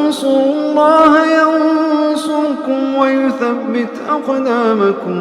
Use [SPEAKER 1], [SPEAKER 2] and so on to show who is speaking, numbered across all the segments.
[SPEAKER 1] تنصروا الله ينصركم ويثبت أقدامكم.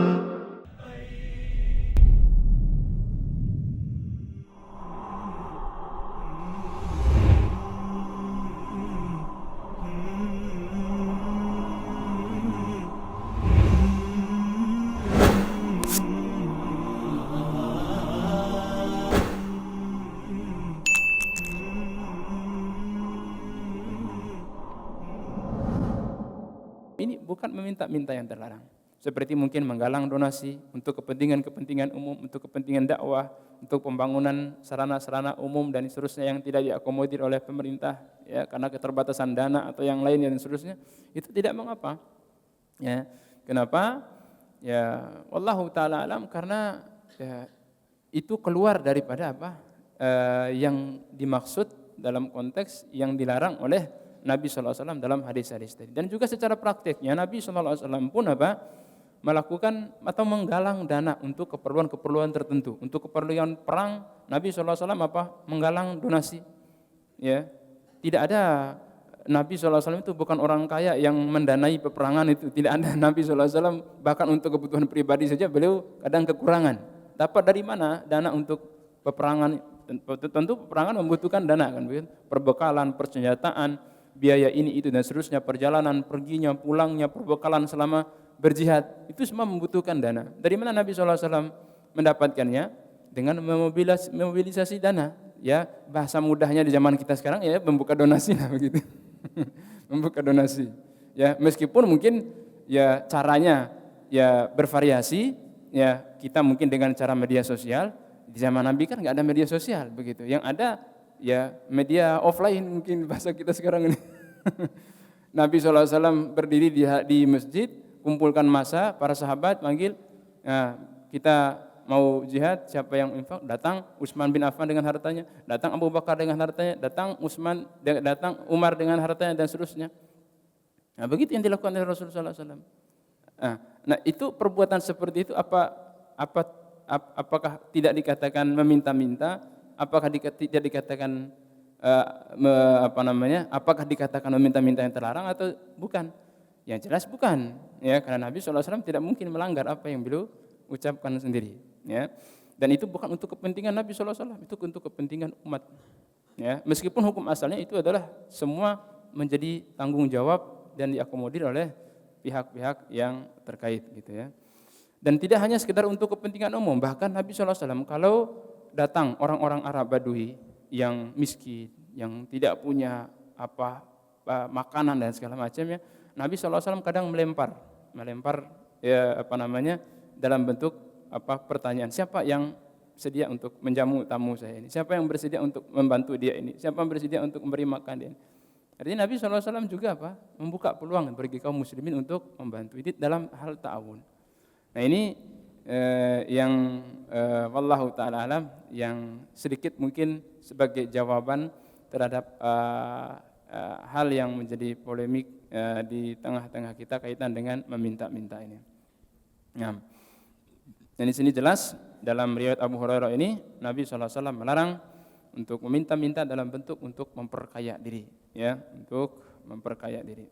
[SPEAKER 2] Ini bukan meminta-minta yang terlarang. Seperti mungkin menggalang donasi untuk kepentingan-kepentingan umum, untuk kepentingan dakwah, untuk pembangunan sarana-sarana umum dan seterusnya yang tidak diakomodir oleh pemerintah, ya, karena keterbatasan dana atau yang lain dan seterusnya, itu tidak mengapa. Ya, kenapa? Ya, wallahu taala alam, karena ya, itu keluar daripada apa? Yang dimaksud dalam konteks yang dilarang oleh Nabi SAW dalam hadis-hadis tadi. Dan juga secara prakteknya Nabi SAW pun apa? Melakukan atau menggalang dana untuk keperluan-keperluan tertentu. Untuk keperluan perang, Nabi SAW apa? Menggalang donasi. Ya, tidak ada, Nabi SAW itu bukan orang kaya yang mendanai peperangan itu. Tidak ada. Nabi SAW bahkan untuk kebutuhan pribadi saja beliau kadang kekurangan. Dapat dari mana dana untuk peperangan? Tentu peperangan membutuhkan dana kan, perbekalan, persenjataan, biaya ini itu dan seterusnya, perjalanan, perginya, pulangnya, perbekalan selama berjihad, itu semua membutuhkan dana. Dari mana Nabi SAW mendapatkannya? Dengan memobilisasi dana. Ya, bahasa mudahnya di zaman kita sekarang ya membuka donasi lah begitu. Membuka donasi. Ya, meskipun mungkin ya caranya ya bervariasi, ya kita mungkin dengan cara media sosial. Di zaman Nabi kan nggak ada media sosial begitu. Yang ada ya media offline mungkin bahasa kita sekarang ini. Nabi SAW berdiri di masjid, kumpulkan massa, para sahabat manggil, nah, kita mau jihad, siapa yang infak? Datang Utsman bin Affan dengan hartanya, datang Abu Bakar dengan hartanya, datang Umar dengan hartanya dan seterusnya. Nah, begitu yang dilakukan oleh Rasulullah SAW. Nah, itu perbuatan seperti itu apakah tidak dikatakan meminta-minta? Apakah tidak dikatakan apakah dikatakan meminta-minta yang terlarang atau bukan? Yang jelas bukan, ya, karena Nabi SAW tidak mungkin melanggar apa yang beliau ucapkan sendiri, ya. Dan itu bukan untuk kepentingan Nabi SAW, itu untuk kepentingan umat, ya. Meskipun hukum asalnya itu adalah semua menjadi tanggung jawab dan diakomodir oleh pihak-pihak yang terkait, gitu ya. Dan tidak hanya sekedar untuk kepentingan umum, bahkan Nabi SAW kalau datang orang-orang Arab Badui yang miskin, yang tidak punya makanan dan segala macamnya, Nabi SAW kadang melempar ya dalam bentuk pertanyaan, siapa yang bersedia untuk menjamu tamu saya ini, siapa yang bersedia untuk membantu dia ini, siapa yang bersedia untuk memberi makan dia ini. Artinya Nabi SAW juga membuka peluang bagi kaum muslimin untuk membantu ini dalam hal ta'awun. Nah, ini yang wallahu ta'ala alam yang sedikit mungkin sebagai jawaban terhadap hal yang menjadi polemik di tengah-tengah kita kaitan dengan meminta-minta ini. Nah, dan di sini jelas dalam riwayat Abu Hurairah ini Nabi SAW melarang untuk meminta-minta dalam bentuk untuk memperkaya diri, ya, untuk memperkaya diri.